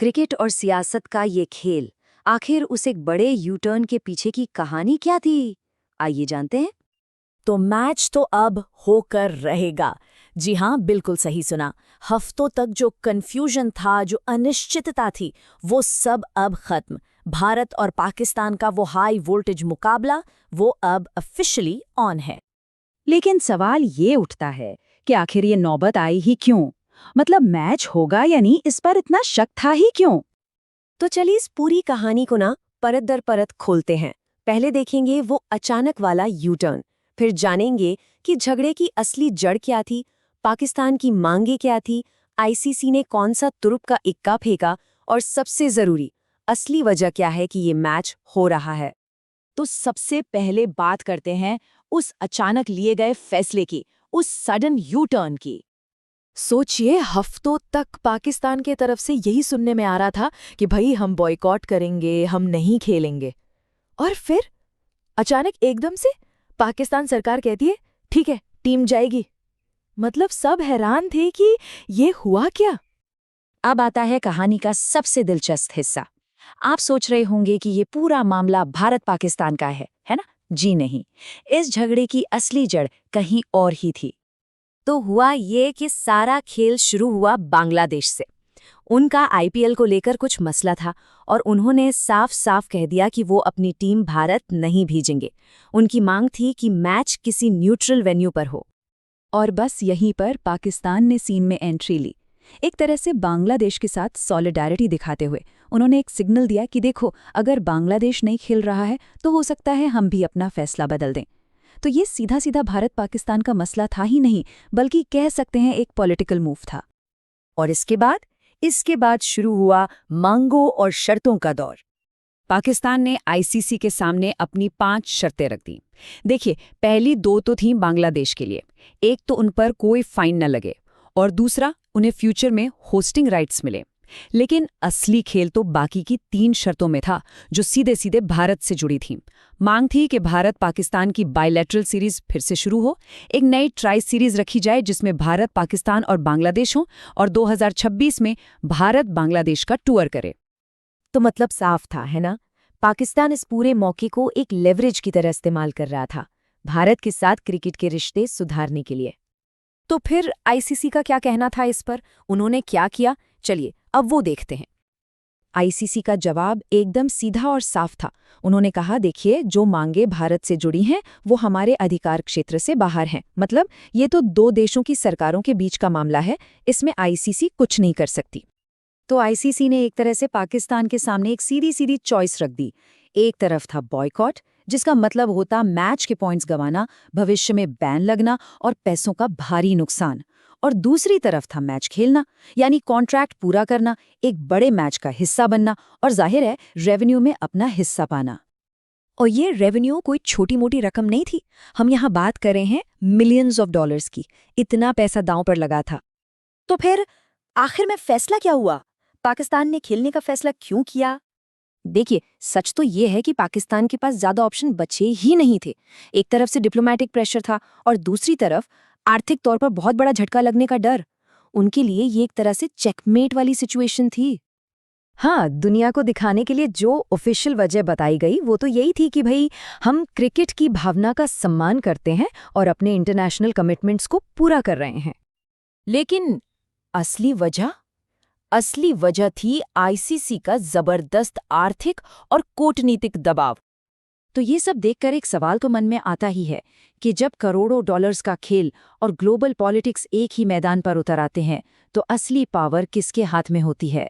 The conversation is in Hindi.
क्रिकेट और सियासत का ये खेल, आखिर उस एक बड़े यू टर्न के पीछे की कहानी क्या थी? आइए जानते हैं। तो मैच तो अब होकर रहेगा। जी हाँ, बिल्कुल सही सुना। हफ्तों तक जो कंफ्यूजन था, जो अनिश्चितता थी, वो सब अब खत्म। भारत और पाकिस्तान का वो हाई वोल्टेज मुकाबला, वो अब ऑफिशियली ऑन है। लेकिन सवाल ये उठता है कि आखिर ये नौबत आई ही क्यों? मतलब मैच होगा या नहीं, इस पर इतना शक था ही क्यों? तो चलिए इस पूरी कहानी को ना परत दर परत खोलते हैं। पहले देखेंगे वो अचानक वाला यू टर्न, फिर जानेंगे कि झगड़े की असली जड़ क्या थी, पाकिस्तान की मांगे क्या थी, आईसीसी ने कौन सा तुरुप का इक्का फेंका, और सबसे जरूरी असली वजह क्या है कि ये मैच हो रहा है। तो सबसे पहले बात करते हैं उस अचानक लिए गए फैसले की, उस सडन यू टर्न की। सोचिए, हफ्तों तक पाकिस्तान के तरफ से यही सुनने में आ रहा था कि भाई हम बॉयकॉट करेंगे, हम नहीं खेलेंगे। और फिर अचानक एकदम से पाकिस्तान सरकार कहती है ठीक है, टीम जाएगी। मतलब सब हैरान थे कि ये हुआ क्या। अब आता है कहानी का सबसे दिलचस्प हिस्सा। आप सोच रहे होंगे कि ये पूरा मामला भारत पाकिस्तान का है ना? जी नहीं, इस झगड़े की असली जड़ कहीं और ही थी। तो हुआ ये कि सारा खेल शुरू हुआ बांग्लादेश से। उनका आईपीएल को लेकर कुछ मसला था और उन्होंने साफ साफ कह दिया कि वो अपनी टीम भारत नहीं भेजेंगे। उनकी मांग थी कि मैच किसी न्यूट्रल वेन्यू पर हो। और बस यहीं पर पाकिस्तान ने सीन में एंट्री ली। एक तरह से बांग्लादेश के साथ सॉलिडारिटी दिखाते हुए उन्होंने एक सिग्नल दिया कि देखो, अगर बांग्लादेश नहीं खेल रहा है तो हो सकता है हम भी अपना फैसला बदल दें। तो ये सीधा सीधा भारत पाकिस्तान का मसला था ही नहीं, बल्कि कह सकते हैं एक पॉलिटिकल मूव था। और इसके बाद शुरू हुआ मांगों और शर्तों का दौर। पाकिस्तान ने आईसीसी के सामने अपनी 5 शर्तें रख दी। देखिए, पहली 2 तो थीं बांग्लादेश के लिए। एक तो उन पर कोई फाइन न लगे, और दूसरा उन्हें फ्यूचर में होस्टिंग राइट्स मिले। लेकिन असली खेल तो बाकी की 3 शर्तों में था, जो सीधे सीधे भारत से जुड़ी थीं। मांग थी कि भारत पाकिस्तान की बायलैटरल सीरीज फिर से शुरू हो, एक नई ट्राई सीरीज रखी जाए जिसमें भारत, पाकिस्तान और बांग्लादेश हों, और 2026 में भारत बांग्लादेश का टूर करे। तो मतलब साफ था, है ना? पाकिस्तान इस पूरे मौके को एक लेवरेज की तरह इस्तेमाल कर रहा था, भारत के साथ क्रिकेट के रिश्ते सुधारने के लिए। तो फिर आईसीसी का क्या कहना था इस पर? उन्होंने क्या किया? चलिए अब वो देखते हैं। आईसीसी का जवाब एकदम सीधा और साफ था। उन्होंने कहा, देखिए, जो मांगे भारत से जुड़ी हैं वो हमारे अधिकार क्षेत्र से बाहर हैं। मतलब ये तो 2 देशों की सरकारों के बीच का मामला है, इसमें आईसीसी कुछ नहीं कर सकती। तो आईसीसी ने एक तरह से पाकिस्तान के सामने एक सीधी सीधी चॉइस रख दी। एक तरफ था बॉयकॉट, जिसका मतलब होता मैच के पॉइंट्स गंवाना, भविष्य में बैन लगना और पैसों का भारी नुकसान। और दूसरी तरफ था मैच खेलना, यानी कॉन्ट्रैक्ट पूरा करना, एक बड़े मैच का हिस्सा बनना और जाहिर है रेवेन्यू में अपना हिस्सा पाना। और ये रेवेन्यू कोई छोटी मोटी रकम नहीं थी। हम यहाँ बात कर रहे हैं मिलियंस ऑफ डॉलर्स की। इतना पैसा दांव पर लगा था। तो फिर आखिर में फैसला क्या हुआ? पाकिस्तान ने खेलने का फैसला क्यों किया? देखिए, सच तो ये है कि पाकिस्तान के पास ज्यादा ऑप्शन बचे ही नहीं थे। एक तरफ से डिप्लोमेटिक प्रेशर था और दूसरी तरफ आर्थिक तौर पर बहुत बड़ा झटका लगने का डर। उनके लिए ये एक तरह से चेकमेट वाली सिचुएशन थी। हाँ, दुनिया को दिखाने के लिए जो ऑफिशियल वजह बताई गई वो तो यही थी कि भाई, हम क्रिकेट की भावना का सम्मान करते हैं और अपने इंटरनेशनल कमिटमेंट्स को पूरा कर रहे हैं। लेकिन असली वजह थी आईसीसी का जबरदस्त आर्थिक और कूटनीतिक दबाव। तो ये सब देखकर एक सवाल तो मन में आता ही है कि जब करोड़ों डॉलर्स का खेल और ग्लोबल पॉलिटिक्स एक ही मैदान पर उतर आते हैं, तो असली पावर किसके हाथ में होती है?